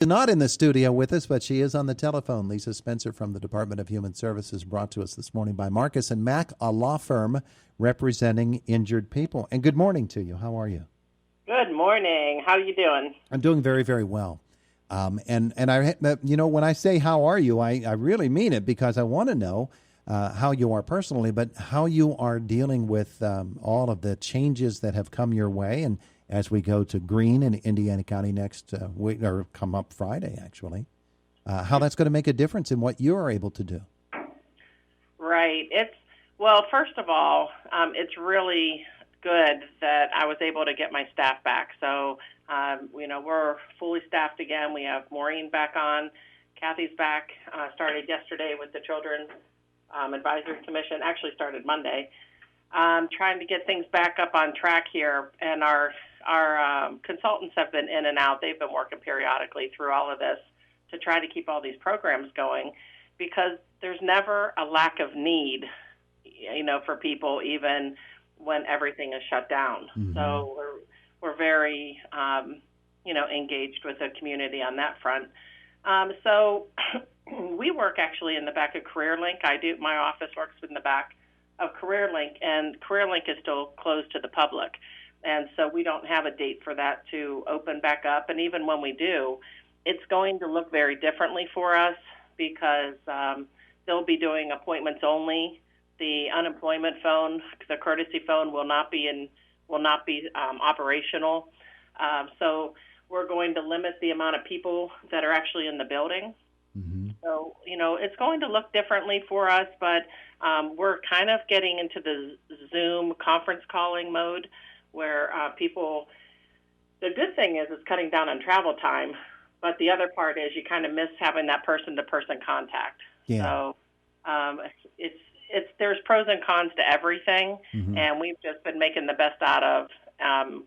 Not in the studio with us, but she is on the telephone. Lisa Spencer from the Department of Human Services, brought to us this morning by Marcus and Mack, a law firm representing injured people. And good morning to you. How are you? Good morning. How are you doing? I'm doing very, very well. And I, when I say how are you, I really mean it, because I want to know how you are personally, but how you are dealing with all of the changes that have come your way, and as we go to Greene in Indiana County next week, or come up Friday, actually, how that's going to make a difference in what you are able to do. Right. Well, first of all, it's really good that I was able to get my staff back. So, we're fully staffed again. We have Maureen back on. Kathy's back, started yesterday with the Children's Advisory Commission, actually started Monday. Trying to get things back up on track here, and our consultants have been in and out. They've been working periodically through all of this to try to keep all these programs going, because there's never a lack of need, for people, even when everything is shut down. Mm-hmm. So we're very, engaged with the community on that front. So we work actually in the back of CareerLink. My office works in the back of CareerLink, and CareerLink is still closed to the public. And so we don't have a date for that to open back up. And even when we do, it's going to look very differently for us, because they'll be doing appointments only. The unemployment phone, the courtesy phone, will not be operational. So we're going to limit the amount of people that are actually in the building. Mm-hmm. So, it's going to look differently for us, but we're kind of getting into the Zoom conference calling mode, where the good thing is it's cutting down on travel time, but the other part is you kind of miss having that person-to-person contact. Yeah. So there's pros and cons to everything, mm-hmm. and we've just been making the best out of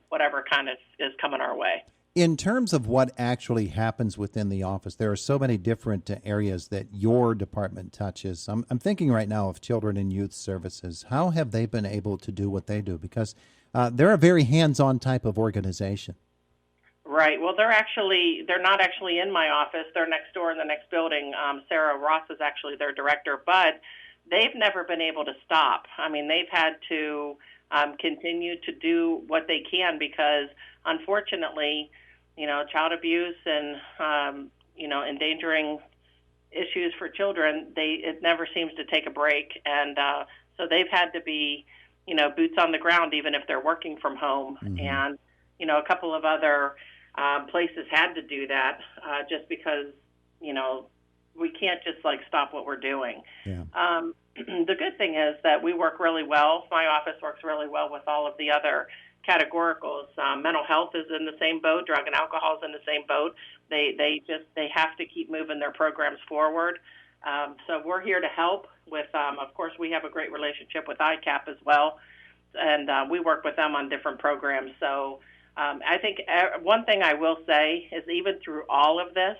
whatever kind of is coming our way. In terms of what actually happens within the office, there are so many different areas that your department touches. I'm thinking right now of Children and Youth Services. How have they been able to do what they do? Because they're a very hands-on type of organization. Right. Well, they're not actually in my office. They're next door in the next building. Sarah Ross is actually their director, but they've never been able to stop. I mean, they've had to continue to do what they can, because unfortunately, child abuse and, endangering issues for children, it never seems to take a break. And so they've had to be, boots on the ground, even if they're working from home. Mm-hmm. And, a couple of other places had to do that just because, we can't just stop what we're doing. Yeah. The good thing is that we work really well. My office works really well with all of the other categoricals. Mental health is in the same boat. Drug and alcohol is in the same boat. They have to keep moving their programs forward. So we're here to help with, of course, we have a great relationship with ICAP as well, and we work with them on different programs. So I think one thing I will say is, even through all of this,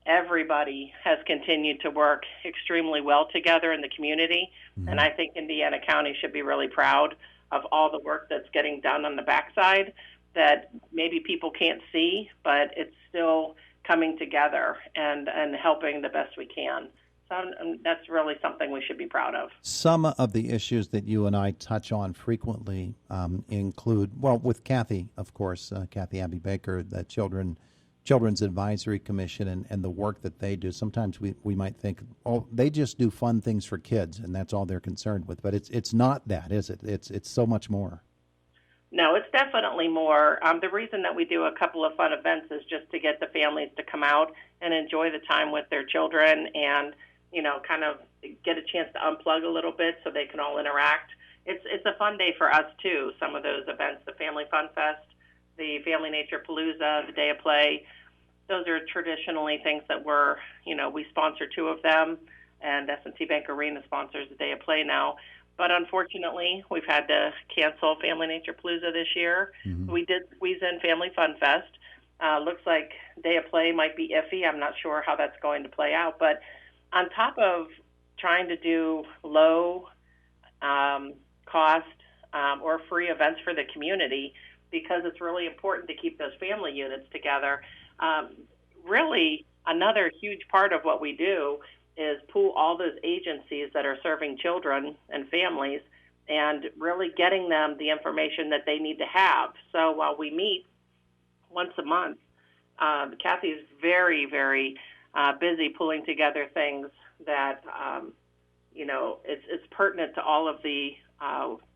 everybody has continued to work extremely well together in the community, mm-hmm. and I think Indiana County should be really proud of all the work that's getting done on the backside that maybe people can't see, but it's still coming together and helping the best we can. So that's really something we should be proud of. Some of the issues that you and I touch on frequently include, with Kathy, of course, Kathy Abby Baker, the Children's Advisory Commission, and the work that they do. Sometimes we might think, they just do fun things for kids, and that's all they're concerned with. But it's not that, is it? It's so much more. No, it's definitely more. The reason that we do a couple of fun events is just to get the families to come out and enjoy the time with their children, and kind of get a chance to unplug a little bit so they can all interact. It's a fun day for us too. Some of those events, the Family Fun Fest, the Family Nature Palooza, the Day of Play. Those are traditionally things that we sponsor two of them, and S&T Bank Arena sponsors the Day of Play now. But unfortunately, we've had to cancel Family Nature Palooza this year. Mm-hmm. We did squeeze in Family Fun Fest. Looks like Day of Play might be iffy. I'm not sure how that's going to play out. But on top of trying to do low cost or free events for the community, because it's really important to keep those family units together, really another huge part of what we do is pool all those agencies that are serving children and families and really getting them the information that they need to have. So while we meet once a month, Kathy's very, very busy pulling together things that, it's pertinent to all of the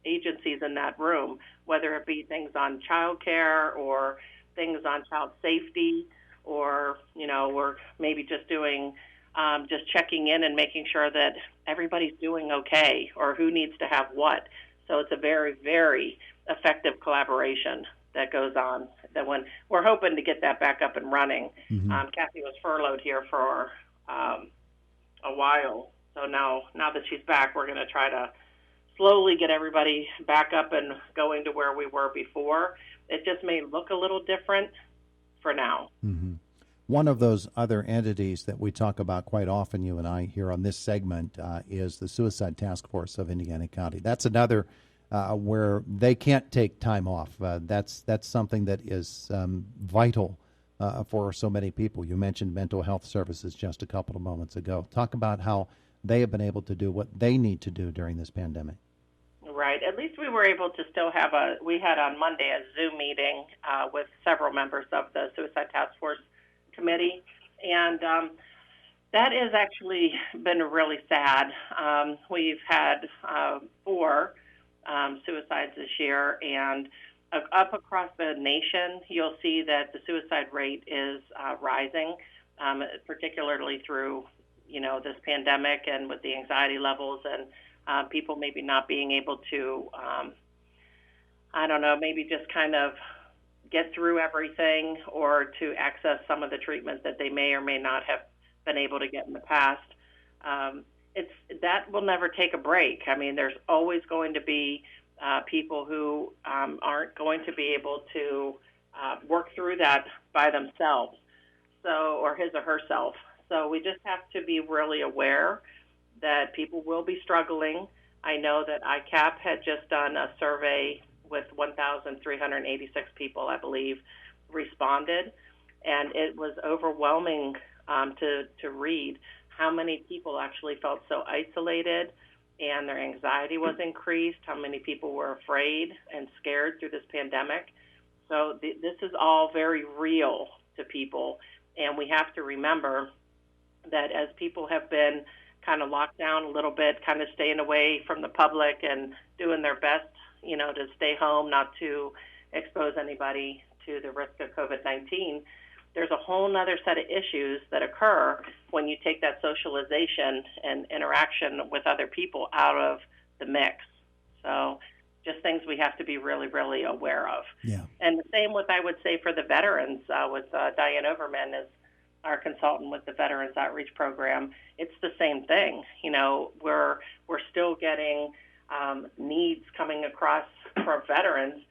agencies in that room, whether it be things on child care or things on child safety, or, we're maybe just doing just checking in and making sure that everybody's doing okay or who needs to have what. So it's a very, very effective collaboration that goes on. That when we're hoping to get that back up and running. Kathy was furloughed here for a while. So now that she's back, we're going to try to slowly get everybody back up and going to where we were before. It just may look a little different for now. Mm-hmm. One of those other entities that we talk about quite often, you and I, here on this segment, is the Suicide Task Force of Indiana County. That's another where they can't take time off. That's something that is vital for so many people. You mentioned mental health services just a couple of moments ago. Talk about how they have been able to do what they need to do during this pandemic. Right. At least we were able to still have we had on Monday a Zoom meeting with several members of the Suicide Task Force Committee, and that has actually been really sad. We've had 4 suicides this year, and up across the nation, you'll see that the suicide rate is rising, particularly through this pandemic and with the anxiety levels and people maybe not being able to, maybe just kind of get through everything or to access some of the treatment that they may or may not have been able to get in the past. That will never take a break. I mean, there's always going to be people who aren't going to be able to work through that by themselves, or his or herself. So we just have to be really aware that people will be struggling. I know that ICAP had just done a survey with 1,386 people, I believe, responded, and it was overwhelming to read how many people actually felt so isolated and their anxiety was increased, how many people were afraid and scared through this pandemic. So this is all very real to people, and we have to remember that as people have been kind of locked down a little bit, kind of staying away from the public and doing their best, to stay home, not to expose anybody to the risk of COVID-19, there's a whole other set of issues that occur when you take that socialization and interaction with other people out of the mix. So just things we have to be really, really aware of. Yeah. And the same with, I would say, for the veterans, with Diane Overman is our consultant with the Veterans Outreach Program. It's the same thing. We're still getting needs coming across for veterans.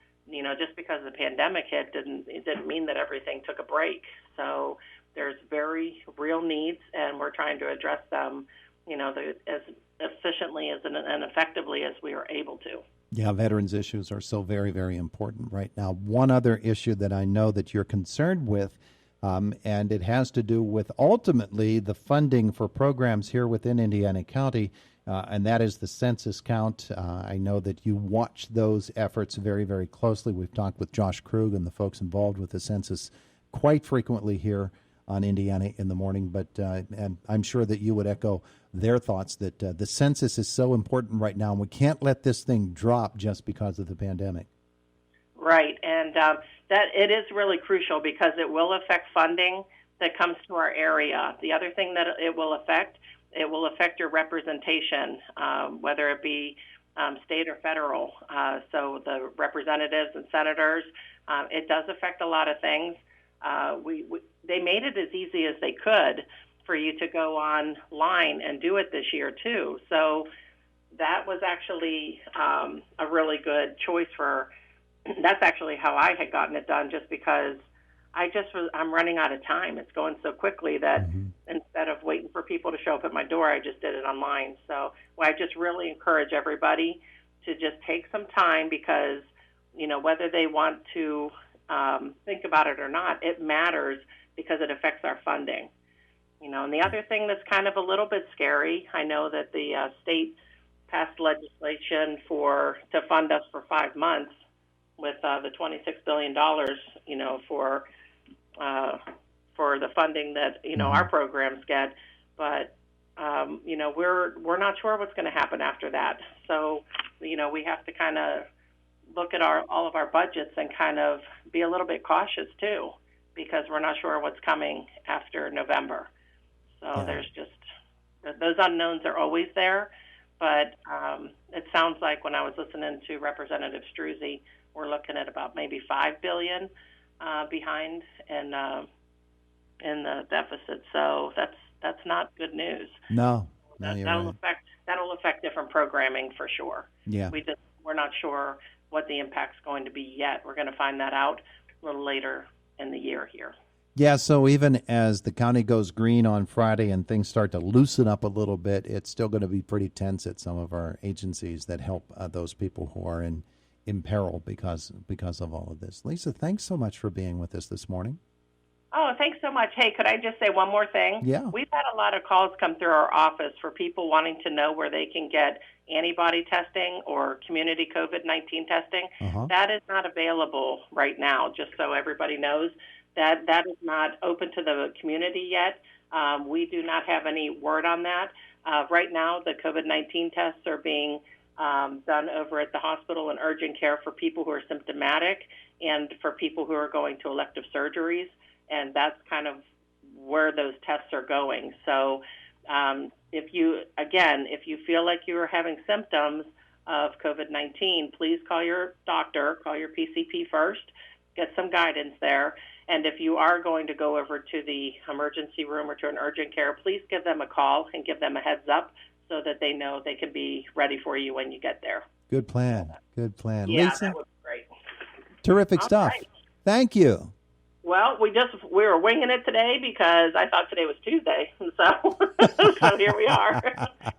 Just because the pandemic hit didn't mean that everything took a break. So there's very real needs, and we're trying to address them, as efficiently and effectively as we are able to. Yeah, veterans issues are so very, very important right now. One other issue that I know that you're concerned with, and it has to do with ultimately the funding for programs here within Indiana County, and that is the census count. I know that you watch those efforts very, very closely. We've talked with Josh Krug and the folks involved with the census quite frequently here on Indiana in the Morning, but and I'm sure that you would echo their thoughts that the census is so important right now, and we can't let this thing drop just because of the pandemic. Right, and that it is really crucial because it will affect funding that comes to our area. The other thing that it will affect your representation, whether it be state or federal. So the representatives and senators, it does affect a lot of things. They made it as easy as they could for you to go online and do it this year too. So that was actually a really good choice that's actually how I had gotten it done, just because I'm running out of time. It's going so quickly that instead of waiting for people to show up at my door, I just did it online. So I just really encourage everybody to just take some time because, whether they want to think about it or not, it matters because it affects our funding. And the other thing that's kind of a little bit scary, I know that the state passed legislation to fund us for 5 months with the $26 billion, for the funding that, our programs get. But, we're not sure what's going to happen after that. So, we have to kind of look at all of our budgets and kind of be a little bit cautious too, because we're not sure what's coming after November. So there's just, those unknowns are always there. But it sounds like when I was listening to Representative Struzzi, we're looking at about maybe $5 billion behind in the deficit. So that's not good news. No, that'll affect different programming for sure. Yeah, we're not sure what the impact's going to be yet. We're going to find that out a little later in the year here. Yeah, so even as the county goes green on Friday and things start to loosen up a little bit, it's still going to be pretty tense at some of our agencies that help those people who are in peril because of all of this. Lisa, thanks so much for being with us this morning. Oh, thanks so much. Hey, could I just say one more thing? Yeah. We've had a lot of calls come through our office for people wanting to know where they can get antibody testing or community COVID-19 testing. Uh-huh. That is not available right now, just so everybody knows. That is not open to the community yet. We do not have any word on that. Right now, the COVID-19 tests are being done over at the hospital in urgent care for people who are symptomatic and for people who are going to elective surgeries, and that's kind of where those tests are going. So if you feel like you are having symptoms of COVID-19, please call your doctor, call your PCP first, get some guidance there. And if you are going to go over to the emergency room or to an urgent care, please give them a call and give them a heads up so that they know they can be ready for you when you get there. Good plan. Good plan. Yeah, Lisa, that was great. terrific stuff. Right. Thank you. Well, we were winging it today because I thought today was Tuesday, so here we are.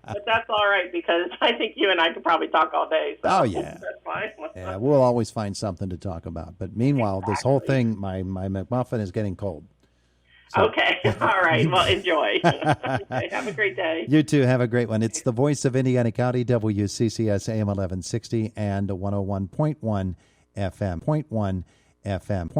But that's all right because I think you and I could probably talk all day. So Oh, yeah. That's fine. Yeah, we'll always find something to talk about. But meanwhile, This whole thing, my McMuffin is getting cold. So. Okay. All right. Well, enjoy. Okay, have a great day. You too. Have a great one. It's the voice of Indiana County, WCCS AM 1160 and 101.1 FM. 0.1 FM.